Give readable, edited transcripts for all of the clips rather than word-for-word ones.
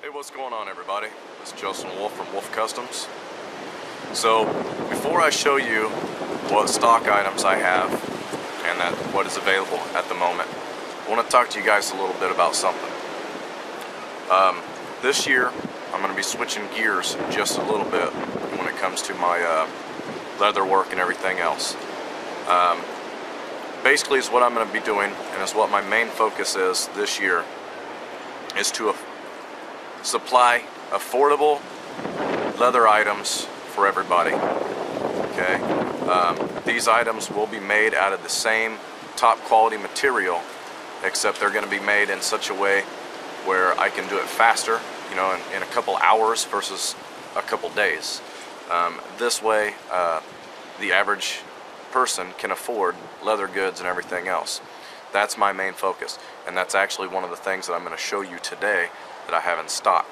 Hey, what's going on, everybody? This is Justin Wolfe from WolfeCustoms. So, before I show you what stock items I have and what is available at the moment, I want to talk to you guys a little bit about something. This year, I'm going to be switching gears just a little bit when it comes to my leather work and everything else. Basically, is what I'm going to be doing, and is what my main focus is this year, is to supply affordable leather items for everybody. Okay, these items will be made out of the same top quality material, except they're going to be made in such a way where I can do it faster, you know, in a couple hours versus a couple days. This way, the average person can afford leather goods and everything else. That's my main focus, and that's actually one of the things that I'm going to show you today that I have in stock.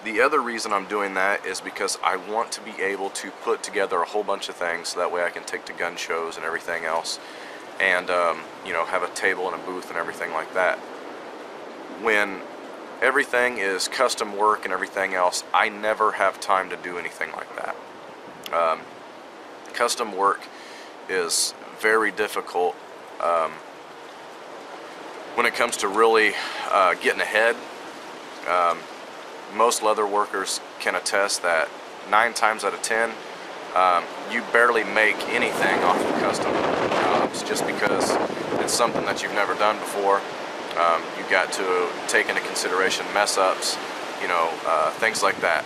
The other reason I'm doing that is because I want to be able to put together a whole bunch of things so that way I can take to gun shows and everything else, and you know, have a table and a booth and everything like that. When everything is custom work and everything else, I never have time to do anything like that. Custom work is very difficult when it comes to really getting ahead. Most leather workers can attest that 9 times out of 10 you barely make anything off of custom jobs, just because it's something that you've never done before. You got to take into consideration mess ups, you know, things like that.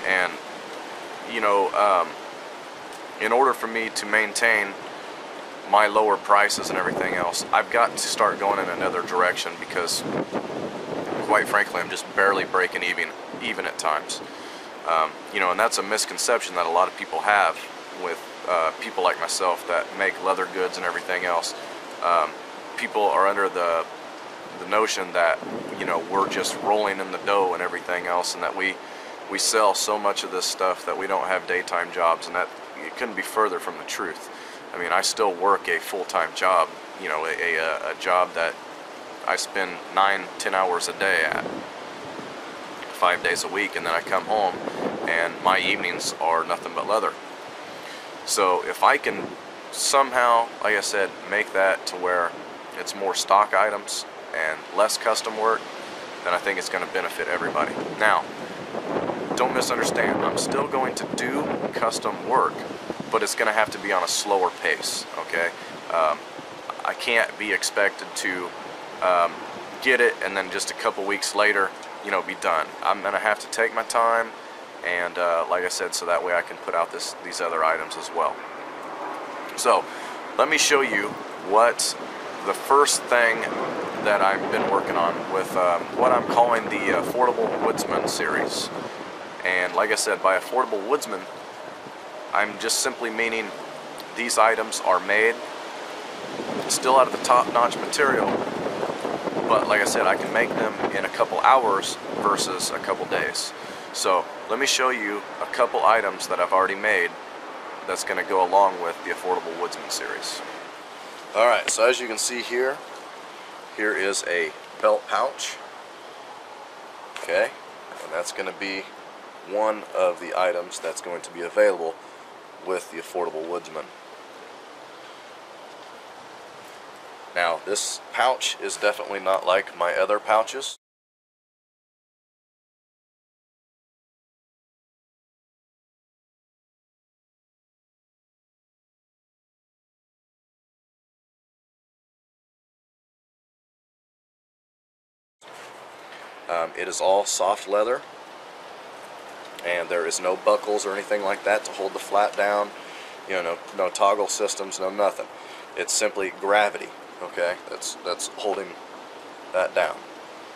And you know, in order for me to maintain my lower prices and everything else, I've got to start going in another direction, because quite frankly I'm just barely breaking even at times. You know, and that's a misconception that a lot of people have with people like myself that make leather goods and everything else. People are under the notion that, you know, we're just rolling in the dough and everything else, and that we sell so much of this stuff that we don't have daytime jobs, and that it couldn't be further from the truth. I mean, I still work a full-time job, you know, a job that I spend 9-10 hours a day at, 5 days a week, and then I come home and my evenings are nothing but leather. So if I can somehow, like I said, make that to where it's more stock items and less custom work, then I think it's going to benefit everybody. Now, don't misunderstand, I'm still going to do custom work, but it's going to have to be on a slower pace, okay? I can't be expected to get it and then just a couple weeks later, you know, be done. I'm going to have to take my time, and like I said, so that way I can put out these other items as well. So let me show you what the first thing that I've been working on with what I'm calling the Affordable Woodsman series. And like I said, by Affordable Woodsman, I'm just simply meaning these items are made still out of the top-notch material, but like I said, I can make them in a couple hours versus a couple days. So let me show you a couple items that I've already made that's going to go along with the Affordable Woodsman series. Alright, so as you can see here is a belt pouch. Okay, and that's going to be one of the items that's going to be available with the Affordable Woodsman. Now, this pouch is definitely not like my other pouches. It is all soft leather, and there is no buckles or anything like that to hold the flat down. You know, no toggle systems, no nothing. It's simply gravity, okay, that's holding that down,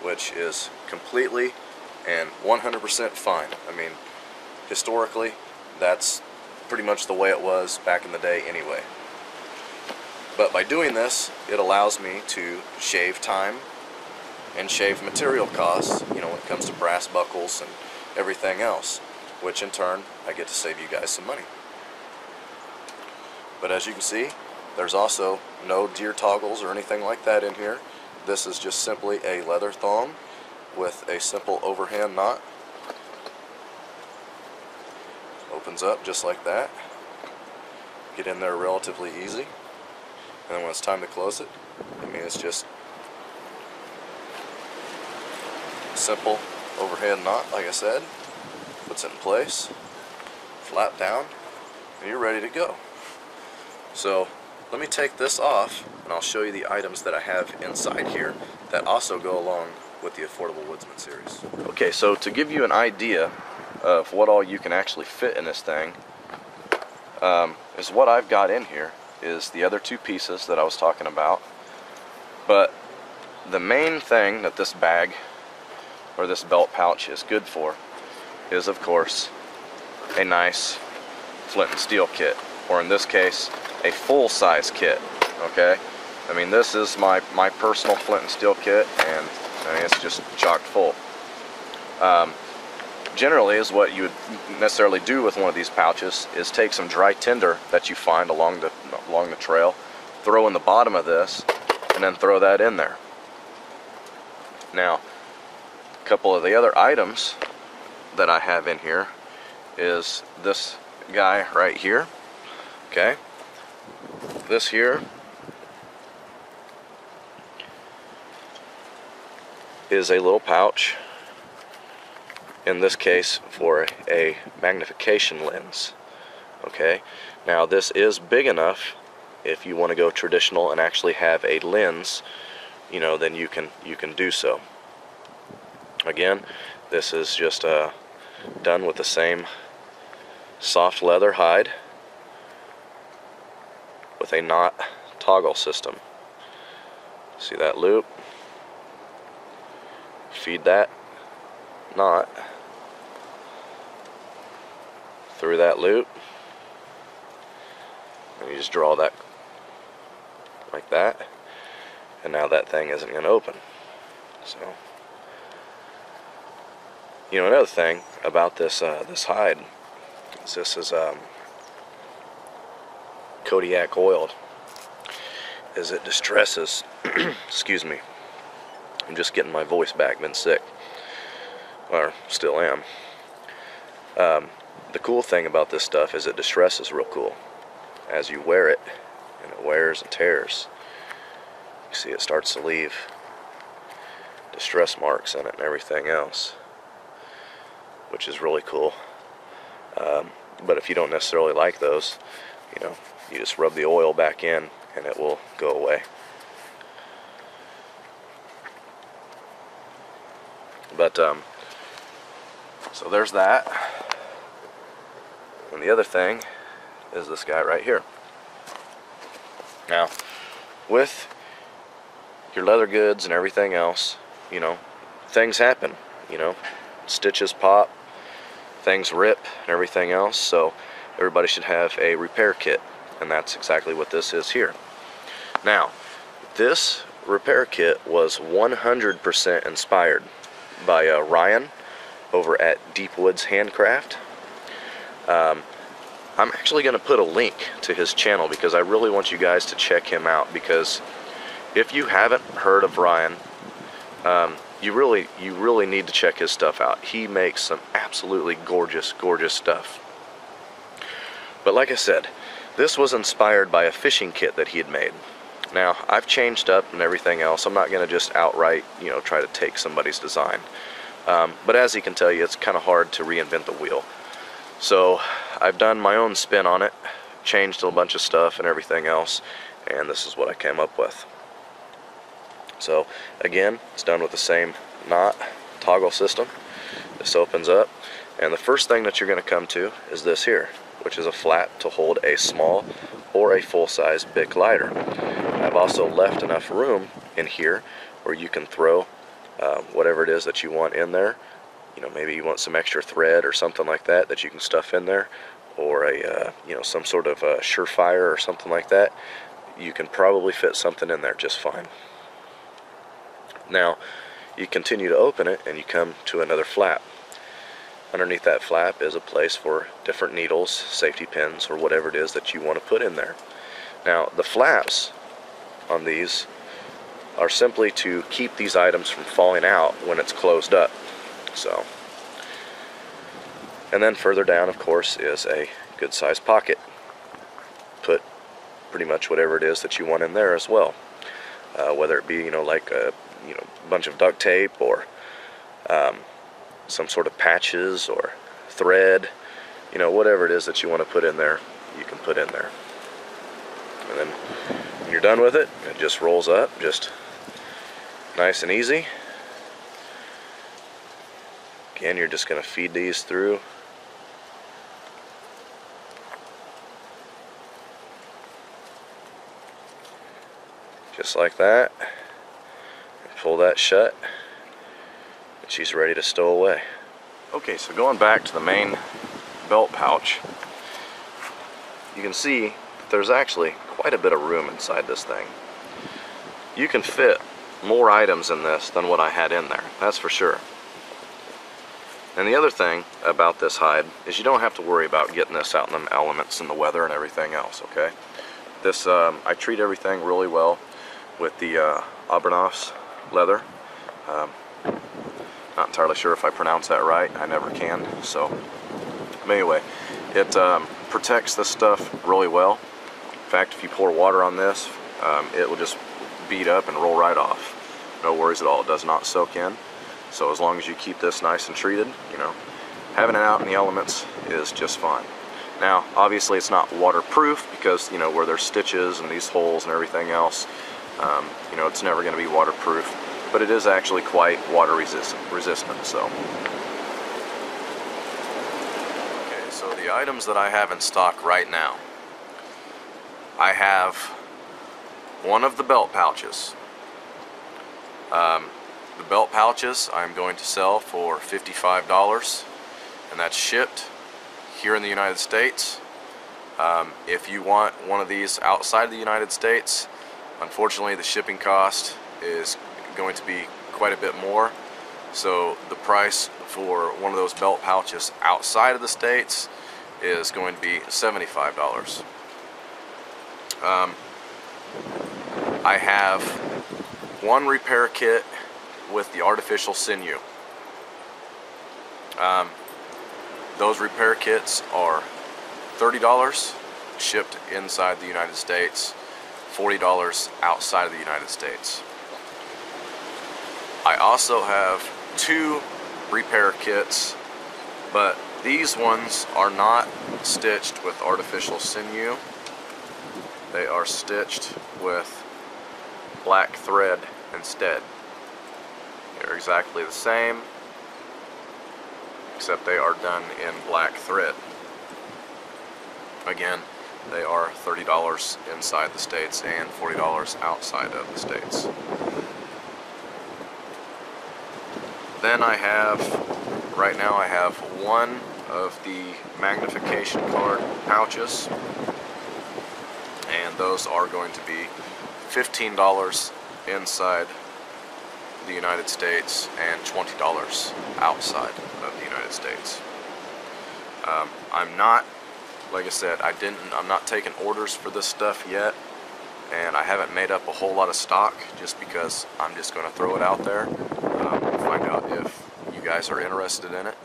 which is completely and 100% fine. I mean, historically, that's pretty much the way it was back in the day anyway. But by doing this, it allows me to shave time and shave material costs, you know, when it comes to brass buckles and everything else, which in turn, I get to save you guys some money. But as you can see, there's also no deer toggles or anything like that in here. this is just simply a leather thong with a simple overhand knot. Opens up just like that. Get in there relatively easy. And then when it's time to close it, I mean, it's just simple overhand knot, like I said. Puts it in place, flap down, and you're ready to go. So let me take this off and I'll show you the items that I have inside here that also go along with the Affordable Woodsman series. Okay, so to give you an idea of what all you can actually fit in this thing, is what I've got in here is the other two pieces that I was talking about. But the main thing that this bag or this belt pouch is good for is, of course, a nice flint and steel kit, or in this case, a full-size kit. Okay, I mean, this is my personal flint and steel kit, and I mean, it's just chock full. Generally, is what you would necessarily do with one of these pouches is take some dry tinder that you find along the trail, throw in the bottom of this, and then throw that in there. Now, a couple of the other items that I have in here is this guy right here. Okay, this here is a little pouch, in this case for a magnification lens. Okay, now this is big enough if you want to go traditional and actually have a lens, you know, then you can do so. Again, this is just done with the same soft leather hide with a knot toggle system. See that loop? Feed that knot through that loop, and you just draw that like that, and now that thing isn't going to open. So, you know, another thing about this this hide is this is Kodiak oiled, is it distresses excuse me, I'm just getting my voice back, been sick, or still am. The cool thing about this stuff is it distresses real cool as you wear it, and it wears and tears. You see it starts to leave distress marks in it and everything else, which is really cool. But if you don't necessarily like those, you know, you just rub the oil back in and it will go away. But so there's that. And the other thing is this guy right here. Now, with your leather goods and everything else, you know, things happen, you know, stitches pop, things rip and everything else, so everybody should have a repair kit, and that's exactly what this is here. Now, this repair kit was 100% inspired by Ryan over at Deep Woods Handcraft. I'm actually going to put a link to his channel because I really want you guys to check him out, because if you haven't heard of Ryan, you really need to check his stuff out. He makes some absolutely gorgeous stuff. But like I said, this was inspired by a fishing kit that he had made. Now, I've changed up and everything else. I'm not going to just outright, you know, try to take somebody's design. But as he can tell you, it's kind of hard to reinvent the wheel. So I've done my own spin on it, changed a bunch of stuff and everything else, and this is what I came up with. So again, it's done with the same knot toggle system. This opens up, and the first thing that you're going to come to is this here, which is a flap to hold a small or a full-size Bic lighter. I've also left enough room in here where you can throw whatever it is that you want in there. You know, maybe you want some extra thread or something like that that you can stuff in there, or a you know, some sort of Surefire or something like that. You can probably fit something in there just fine. Now, you continue to open it and you come to another flap. Underneath that flap is a place for different needles, safety pins, or whatever it is that you want to put in there. Now, the flaps on these are simply to keep these items from falling out when it's closed up. So, and then further down, of course, is a good sized pocket. Put pretty much whatever it is that you want in there as well, whether it be like a bunch of duct tape, or some sort of patches or thread, whatever it is that you want to put in there, you can put in there. And then when you're done with it, it just rolls up, just nice and easy. Again, you're just going to feed these through. Just like that. Pull that shut, and she's ready to stow away. Okay, so going back to the main belt pouch, you can see that there's actually quite a bit of room inside this thing. You can fit more items in this than what I had in there, that's for sure. And the other thing about this hide is you don't have to worry about getting this out in the elements and the weather and everything else, okay? This, I treat everything really well with the Abernoff's leather. Not entirely sure if I pronounce that right. I never can. So, but anyway, it protects this stuff really well. In fact, if you pour water on this, it will just beat up and roll right off. No worries at all. It does not soak in. So as long as you keep this nice and treated, having it out in the elements is just fine. Now, obviously, it's not waterproof because where there's stitches and these holes and everything else. It's never going to be waterproof, but it is actually quite water resistant. So, okay, so the items that I have in stock right now, I have one of the belt pouches. The belt pouches I'm going to sell for $55, and that's shipped here in the United States. If you want one of these outside the United States, unfortunately, the shipping cost is going to be quite a bit more. So the price for one of those belt pouches outside of the States is going to be $75. I have one repair kit with the artificial sinew. Those repair kits are $30 shipped inside the United States, $40 outside of the United States. I also have two repair kits, but these ones are not stitched with artificial sinew. They are stitched with black thread instead. They're exactly the same, except they are done in black thread. Again, they are $30 inside the States and $40 outside of the States. Then right now I have one of the Magnification card pouches, and those are going to be $15 inside the United States and $20 outside of the United States. I'm not, like I said, I'm not taking orders for this stuff yet, and I haven't made up a whole lot of stock just because I'm just going to throw it out there and find out if you guys are interested in it.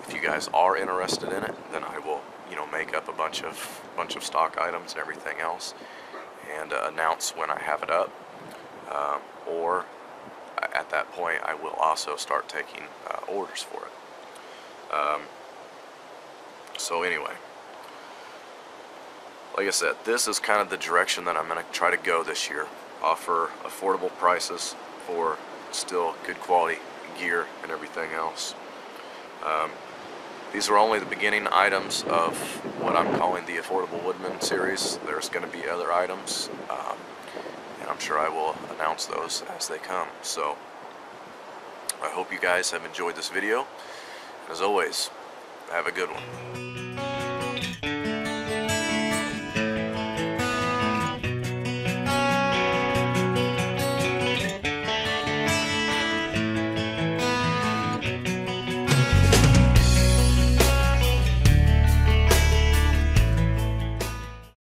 If you guys are interested in it, then I will, make up a bunch of stock items and everything else, and announce when I have it up. Or at that point, I will also start taking orders for it. So anyway, like I said, this is kind of the direction that I'm going to try to go this year. Offer affordable prices for still good quality gear and everything else. These are only the beginning items of what I'm calling the Affordable Woodman series. There's going to be other items, and I'm sure I will announce those as they come. So I hope you guys have enjoyed this video. As always, have a good one.